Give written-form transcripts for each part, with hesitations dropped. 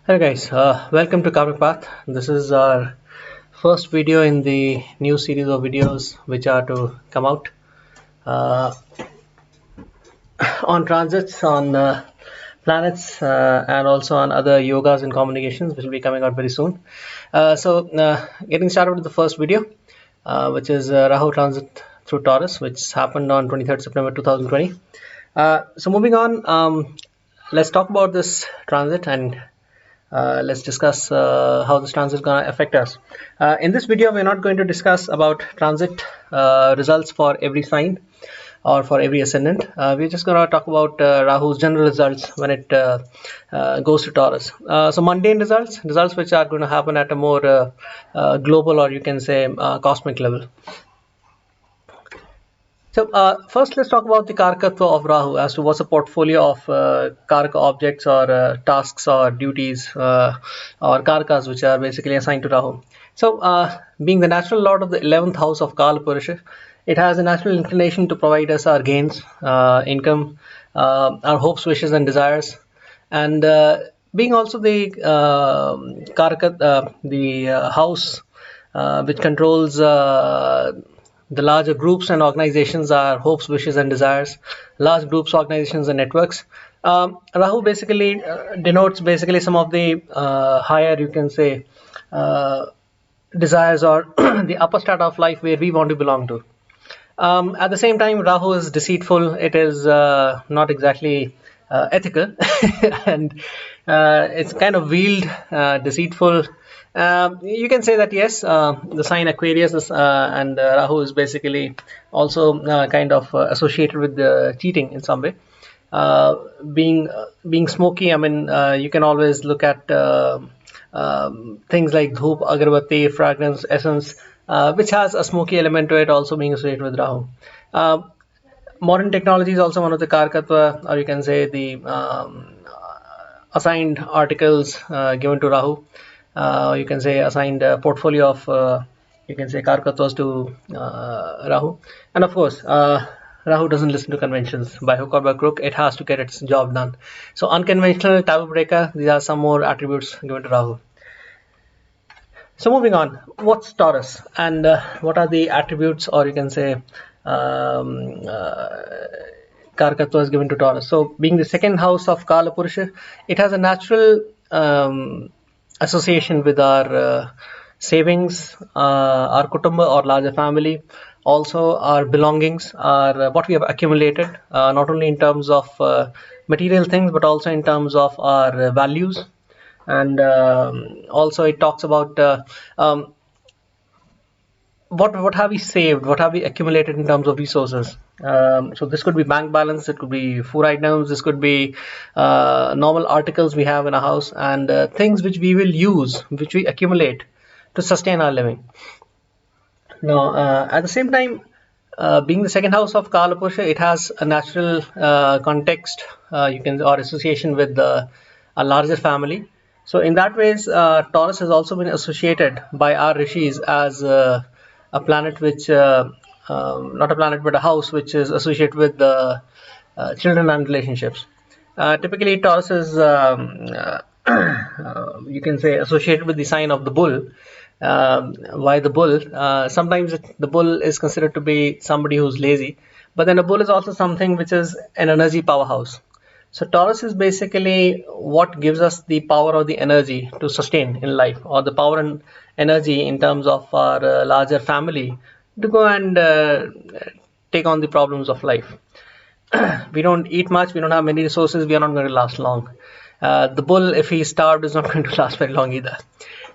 Hey guys, welcome to Karmic Path. This is our first video in the new series of videos which are to come out uh, on transits, on planets, and also on other yogas and communications, which will be coming out very soon. Getting started with the first video, which is Rahu Transit through Taurus, which happened on 23rd September 2020. Moving on, let's talk about this transit and let's discuss how this transit is going to affect us. In this video, we're not going to discuss about transit results for every sign or for every ascendant. We're just going to talk about Rahu's general results when it goes to Taurus. Mundane results which are going to happen at a more global, or you can say cosmic level. First, let's talk about the Karakatva of Rahu as to what's a portfolio of Karaka objects or tasks or duties or Karakas which are basically assigned to Rahu. Being the natural lord of the 11th house of Kala Purusha, it has a natural inclination to provide us our gains, income, our hopes, wishes, and desires. And being also the house which controls the larger groups and organizations are hopes, wishes, and desires, large groups, organizations, and networks. Rahu basically denotes basically some of the higher, you can say, desires or the upper strata of life where we want to belong to. At the same time, Rahu is deceitful. It is not exactly ethical, and it's kind of veiled, deceitful. You can say that yes, the sign Aquarius is, and Rahu is basically also kind of associated with the cheating in some way. Being smoky, I mean, you can always look at things like dhoop, agarbatti, fragrance, essence, which has a smoky element to it, also being associated with Rahu. Modern technology is also one of the Karakatva, or you can say the assigned articles given to Rahu. You can say assigned portfolio of you can say Karakatwas to Rahu. And of course, Rahu doesn't listen to conventions. By hook or by crook, it has to get its job done. So unconventional, taboo breaker, these are some more attributes given to Rahu. So moving on, what's Taurus and what are the attributes, or you can say Karakatva is given to Taurus. So being the second house of Kala Purusha, it has a natural association with our savings, our kutumba or larger family, also our belongings, our what we have accumulated, not only in terms of material things but also in terms of our values. And also it talks about what have we saved, what have we accumulated in terms of resources. So this could be bank balance, it could be food items, this could be normal articles we have in a house, and things which we will use, which we accumulate to sustain our living. Now at the same time, being the second house of Kala Purusha, it has a natural context, you can, or association with a larger family. So in that ways, Taurus has also been associated by our rishis as a planet which, not a planet but a house which is associated with the children and relationships. Typically, Taurus is, you can say, associated with the sign of the bull. Why the bull? Sometimes the bull is considered to be somebody who's lazy, but then a bull is also something which is an energy powerhouse. So Taurus is basically what gives us the power or the energy to sustain in life, or the power and energy in terms of our larger family to go and take on the problems of life. We don't eat much, we don't have many resources, we are not going to last long. The bull, if he's starved, is not going to last very long either.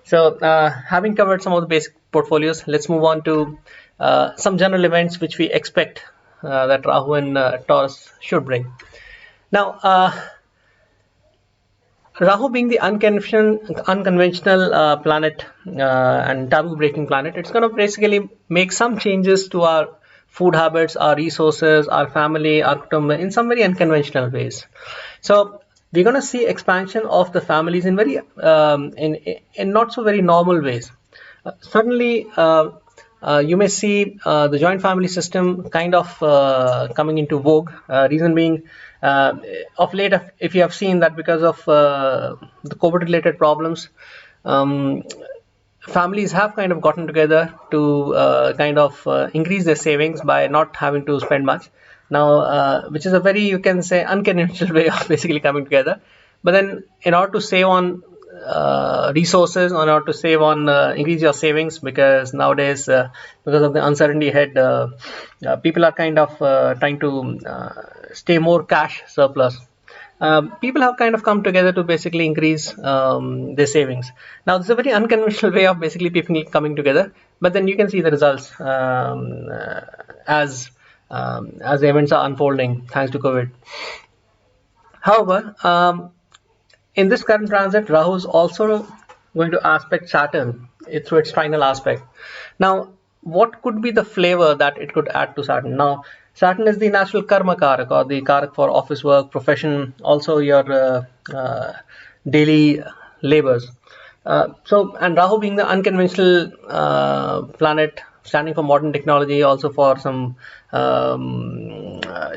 So having covered some of the basic portfolios, let's move on to some general events which we expect that Rahu and Taurus should bring. Now, Rahu being the unconventional planet and taboo-breaking planet, it's going to basically make some changes to our food habits, our resources, our family, our kutumba in some very unconventional ways. So we're going to see expansion of the families in very in not so very normal ways. Certainly, you may see the joint family system kind of coming into vogue. Reason being, Of late, if you have seen that because of the COVID related problems, um, families have kind of gotten together to kind of increase their savings by not having to spend much now, which is a very, you can say, unconventional way of basically coming together. But then in order to save on resources, in order to save on increase your savings, because nowadays because of the uncertainty ahead, people are kind of trying to stay more cash surplus. People have kind of come together to basically increase their savings. Now, this is a very unconventional way of basically people coming together, but then you can see the results as the events are unfolding thanks to COVID. However, in this current transit, Rahu is also going to aspect Saturn through its final aspect. Now, what could be the flavor that it could add to Saturn? Now, Saturn is the natural karma karak, or the karak for office work, profession, also your daily labors. And Rahu being the unconventional planet, standing for modern technology, also for some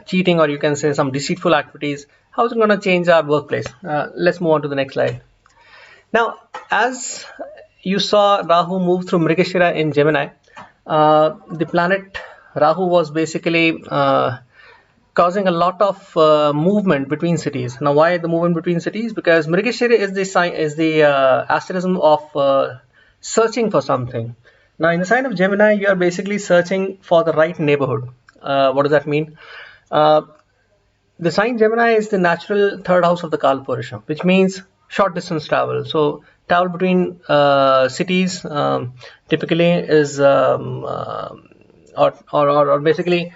cheating, or you can say some deceitful activities. How is it going to change our workplace? Let's move on to the next slide. Now, as you saw Rahu move through Mrigashira in Gemini, the planet Rahu was basically causing a lot of movement between cities. Now, why the movement between cities? Because Mrigashira is the sign, is the asterism of searching for something. Now, in the sign of Gemini, you are basically searching for the right neighborhood. What does that mean? The sign Gemini is the natural third house of the Kalpurusha, which means short distance travel. So travel between cities typically is or basically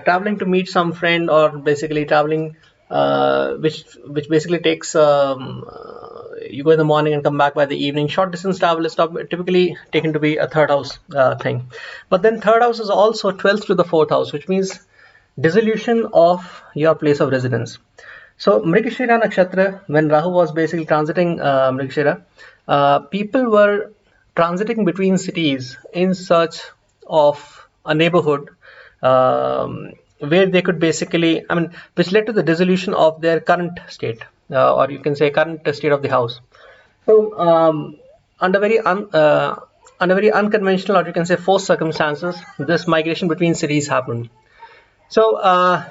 traveling to meet some friend, or basically traveling which basically takes you go in the morning and come back by the evening. Short distance travel is typically taken to be a third house thing. But then third house is also 12th to the fourth house, which means dissolution of your place of residence. So Mrigashira Nakshatra, when Rahu was basically transiting Mrigashira, people were transiting between cities in search of a neighborhood where they could basically, which led to the dissolution of their current state, or you can say current state of the house. So under very unconventional, or you can say forced circumstances, this migration between cities happened. So any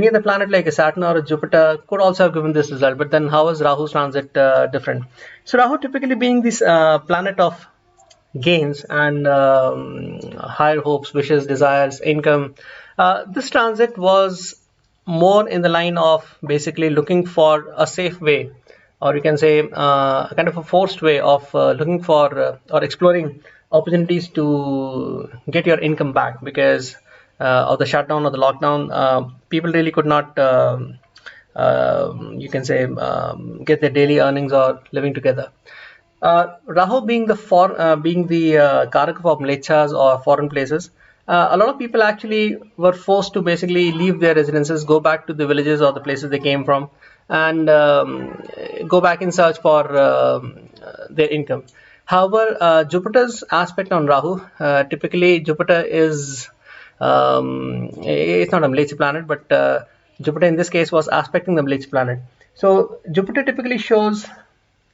other planet like a Saturn or a Jupiter could also have given this result, but then how is Rahu's transit different? So Rahu, typically being this planet of gains and higher hopes, wishes, desires, income, this transit was more in the line of basically looking for a safe way, or you can say kind of a forced way of looking for or exploring opportunities to get your income back, because of the shutdown or the lockdown. People really could not you can say get their daily earnings or living together. Rahu being the karak of mlechas or foreign places, a lot of people actually were forced to basically leave their residences, go back to the villages or the places they came from, and go back in search for their income. However, Jupiter's aspect on Rahu, typically Jupiter is, it's not a Mlecha planet, but Jupiter in this case was aspecting the Mlecha planet. So Jupiter typically shows,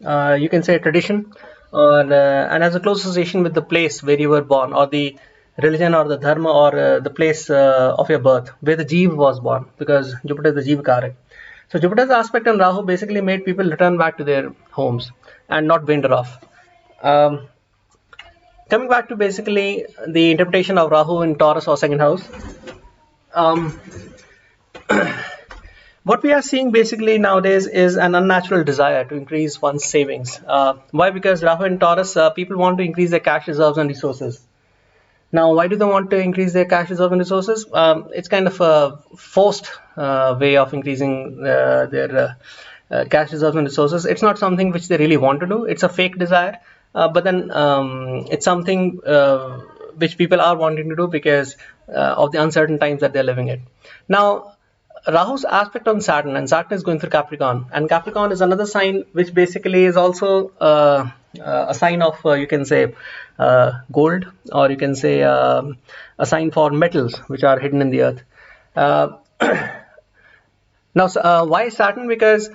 you can say, tradition, or and has a close association with the place where you were born, or the religion or the dharma, or the place of your birth, where the Jeev was born, because Jupiter is the Jeev Karak. So Jupiter's aspect on Rahu basically made people return back to their homes and not wander off. Coming back to basically the interpretation of Rahu in Taurus or second house, what we are seeing basically nowadays is an unnatural desire to increase one's savings. Why? Because Rahu in Taurus, people want to increase their cash reserves and resources. Now, why do they want to increase their cash reserve and resources? It's kind of a forced way of increasing their cash reserves and resources. It's not something which they really want to do. It's a fake desire, but then it's something which people are wanting to do because of the uncertain times that they're living in. Now, Rahu's aspect on Saturn, and Saturn is going through Capricorn, and Capricorn is another sign which basically is also a sign of, you can say, gold, or you can say a sign for metals which are hidden in the earth. Uh, Now, why Saturn? Because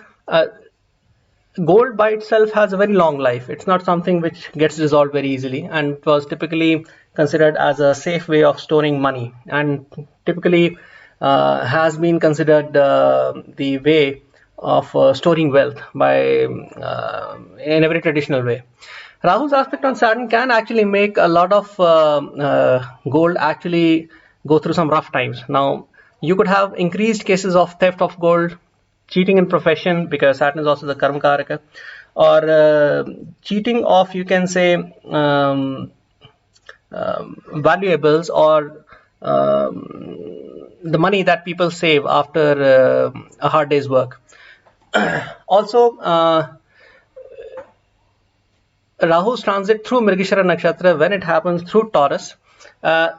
gold by itself has a very long life. It's not something which gets dissolved very easily, and it was typically considered as a safe way of storing money, and typically has been considered the way of storing wealth by in a very traditional way. Rahu's aspect on Saturn can actually make a lot of gold actually go through some rough times. Now, you could have increased cases of theft of gold, cheating in profession, because Saturn is also the karma karaka, or cheating of, you can say, valuables, or the money that people save after a hard day's work. Also, Rahu's transit through Mrigashira Nakshatra, when it happens through Taurus,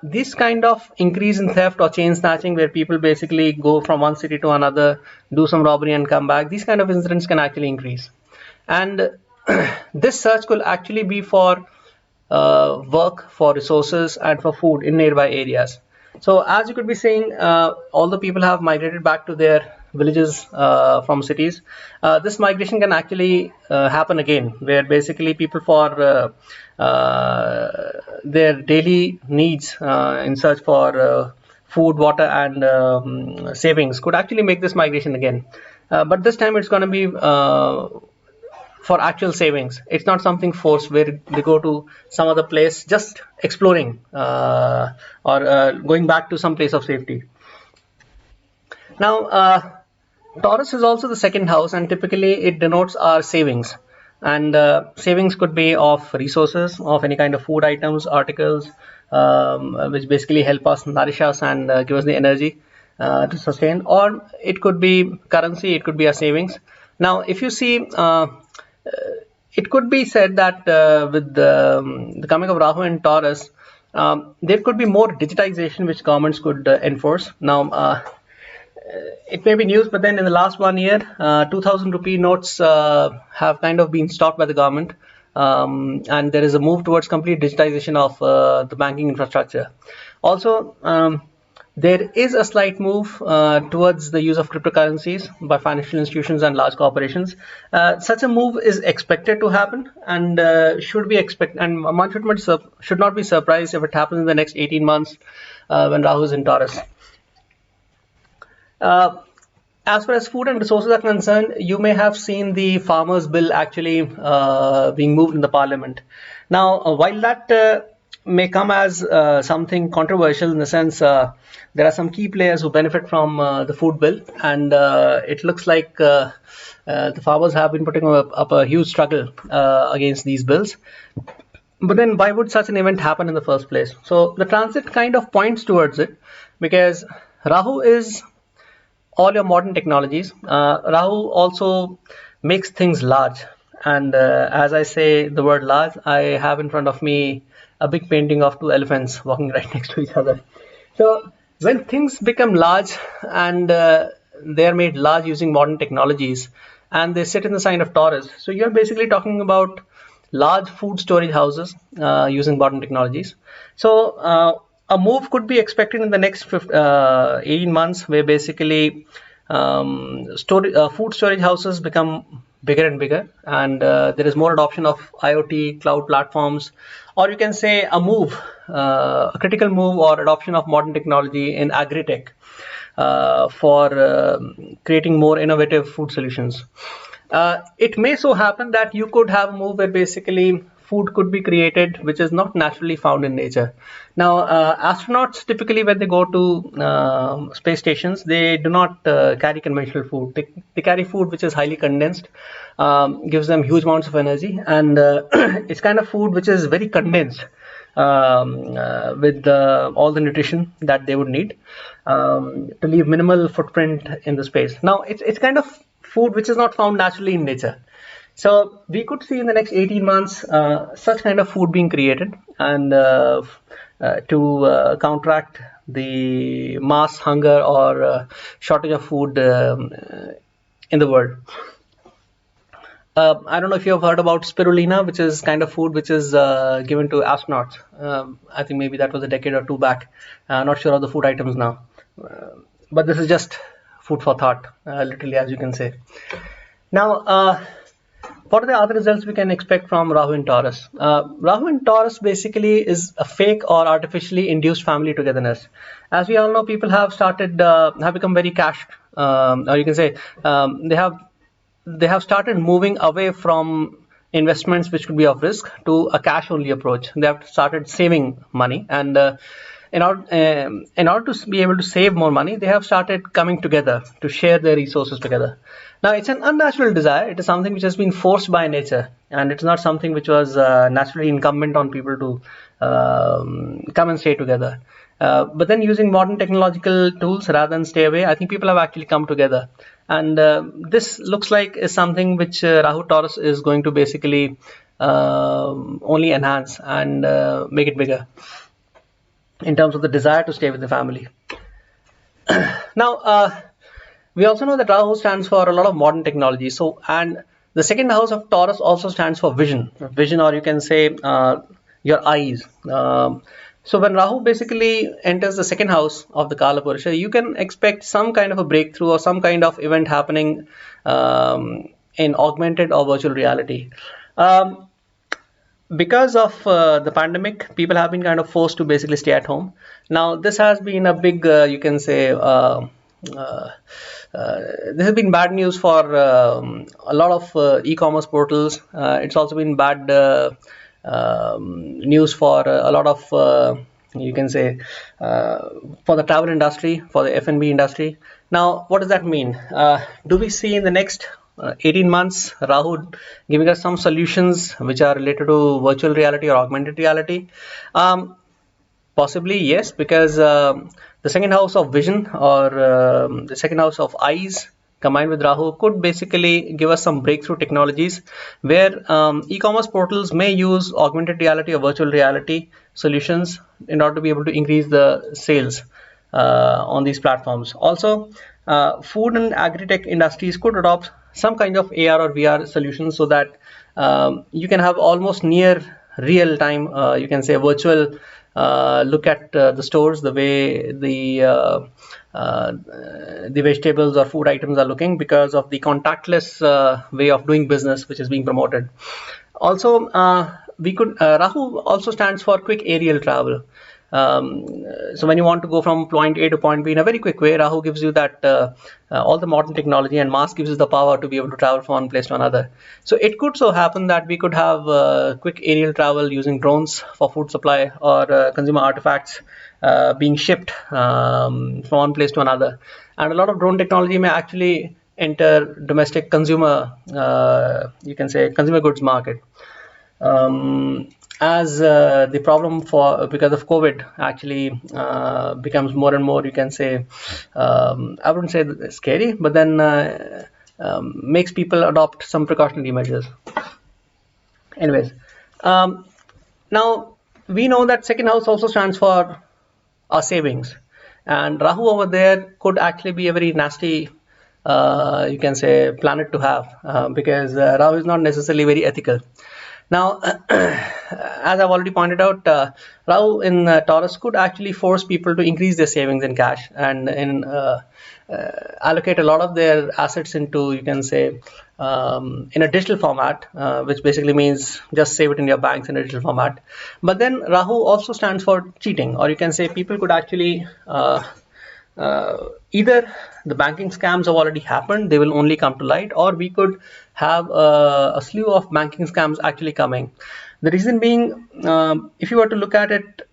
this kind of increase in theft or chain snatching, where people basically go from one city to another, do some robbery and come back, these kind of incidents can actually increase. And this search could actually be for work, for resources, and for food in nearby areas. So as you could be saying, all the people have migrated back to their villages from cities. This migration can actually happen again, where basically people for their daily needs in search for food, water, and savings could actually make this migration again. But this time it's going to be for actual savings. It's not something forced where they go to some other place just exploring or going back to some place of safety. Now, Taurus is also the second house, and typically it denotes our savings. And savings could be of resources, of any kind of food items, articles, which basically help us, nourish us, and give us the energy to sustain. Or it could be currency, it could be our savings. Now, if you see, it could be said that with the coming of Rahu and Taurus, there could be more digitization which governments could enforce. Now, it may be news, but then in the last 1 year, 2000 rupee notes have kind of been stopped by the government, and there is a move towards complete digitization of the banking infrastructure. Also, there is a slight move towards the use of cryptocurrencies by financial institutions and large corporations. Such a move is expected to happen, and should be and one should not be surprised if it happens in the next 18 months when Rahu is in Taurus. As far as food and resources are concerned, you may have seen the farmers' bill actually being moved in the parliament. Now, while that may come as something controversial, in the sense there are some key players who benefit from the food bill, and it looks like the farmers have been putting up a huge struggle against these bills. But then why would such an event happen in the first place? So the transit kind of points towards it, because Rahu is all your modern technologies. Rahu also makes things large, and as I say the word large, I have in front of me a big painting of two elephants walking right next to each other. So when things become large, and they are made large using modern technologies, and they sit in the sign of Taurus, so you're basically talking about large food storage houses using modern technologies. So a move could be expected in the next 18 months, where basically food storage houses become bigger and bigger, and there is more adoption of IoT, cloud platforms, or you can say a move, a critical move or adoption of modern technology in agri-tech for creating more innovative food solutions. It may so happen that you could have a move where basically food could be created which is not naturally found in nature. Now, astronauts typically, when they go to space stations, they do not carry conventional food. They carry food which is highly condensed, gives them huge amounts of energy, and it's kind of food which is very condensed with all the nutrition that they would need to leave minimal footprint in the space. Now, it's kind of food which is not found naturally in nature. So we could see in the next 18 months such kind of food being created, and to counteract the mass hunger or shortage of food in the world. I don't know if you have heard about spirulina, which is kind of food which is given to astronauts. I think maybe that was a decade or two back. Not sure of the food items now. But this is just food for thought, literally, as you can say. Now, what are the other results we can expect from Rahu in Taurus? Rahu in Taurus basically is a fake or artificially induced family togetherness. As we all know, people have become very cash, or you can say they have started moving away from investments which could be of risk to a cash only approach. They have started saving money, and in order to be able to save more money, they have started coming together to share their resources together. Now, it's an unnatural desire. It is something which has been forced by nature, and it's not something which was naturally incumbent on people to come and stay together. But then, using modern technological tools rather than stay away, I think people have actually come together. And this looks like is something which Rahu Taurus is going to basically only enhance and make it bigger in terms of the desire to stay with the family. Now, we also know that Rahu stands for a lot of modern technology. So, and the second house of Taurus also stands for vision, or you can say your eyes. So when Rahu basically enters the second house of the Kala Purusha, you can expect some kind of a breakthrough or some kind of event happening in augmented or virtual reality. Because of the pandemic, people have been kind of forced to basically stay at home. Now, this has been a big, you can say, this has been bad news for a lot of e-commerce portals. It's also been bad news for a lot of, you can say, for the travel industry, for the F&B industry. Now, what does that mean? Do we see in the next 18 months Rahu giving us some solutions which are related to virtual reality or augmented reality? Possibly yes, because the second house of vision or the second house of eyes combined with Rahu could basically give us some breakthrough technologies where e-commerce portals may use augmented reality or virtual reality solutions in order to be able to increase the sales on these platforms. Also, food and agri-tech industries could adopt some kind of AR or VR solutions so that you can have almost near real time, you can say virtual look at the stores, the way the vegetables or food items are looking because of the contactless way of doing business which is being promoted. Also, Rahu also stands for quick aerial travel. So when you want to go from point A to point B in a very quick way, Rahu gives you that all the modern technology, and Mars gives you the power to be able to travel from one place to another. So it could so happen that we could have quick aerial travel using drones for food supply or consumer artifacts being shipped from one place to another. And a lot of drone technology may actually enter domestic consumer, you can say consumer goods market. As the problem because of COVID actually becomes more and more, you can say, I wouldn't say scary, but then makes people adopt some precautionary measures. Anyways, now we know that second house also stands for our savings, and Rahu over there could actually be a very nasty, you can say, planet to have because Rahu is not necessarily very ethical. Now, as I've already pointed out, Rahu in Taurus could actually force people to increase their savings in cash and allocate a lot of their assets into, you can say, in a digital format, which basically means just save it in your banks in a digital format. But then Rahu also stands for cheating, or you can say people could actually either the banking scams have already happened, they will only come to light, or we could have a slew of banking scams actually coming. The reason being, if you were to look at it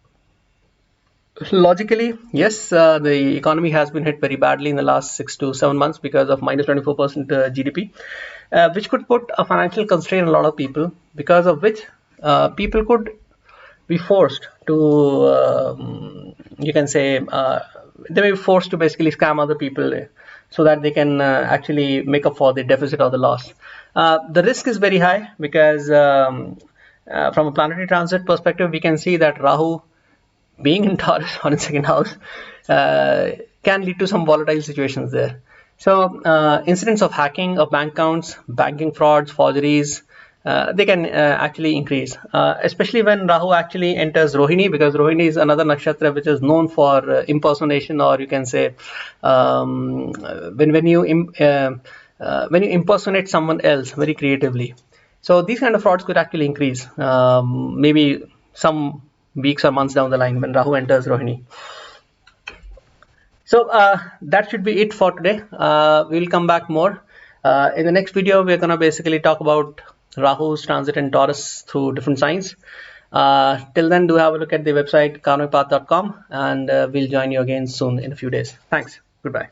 logically, yes, the economy has been hit very badly in the last 6 to 7 months because of minus 24% GDP, which could put a financial constraint on a lot of people, because of which people could be forced to, you can say, they may be forced to basically scam other people so that they can actually make up for the deficit or the loss. The risk is very high because from a planetary transit perspective, we can see that Rahu being in Taurus or in second house can lead to some volatile situations there. So incidents of hacking of bank accounts, banking frauds, forgeries, they can actually increase, especially when Rahu actually enters Rohini, because Rohini is another nakshatra which is known for impersonation, or you can say when you impersonate someone else very creatively. So these kind of frauds could actually increase, maybe some weeks or months down the line when Rahu enters Rohini. So that should be it for today. We'll come back more. In the next video, we're going to basically talk about Rahu's transit in Taurus through different signs. Till then, do have a look at the website karmicpath.com, and we'll join you again soon in a few days. Thanks. Goodbye.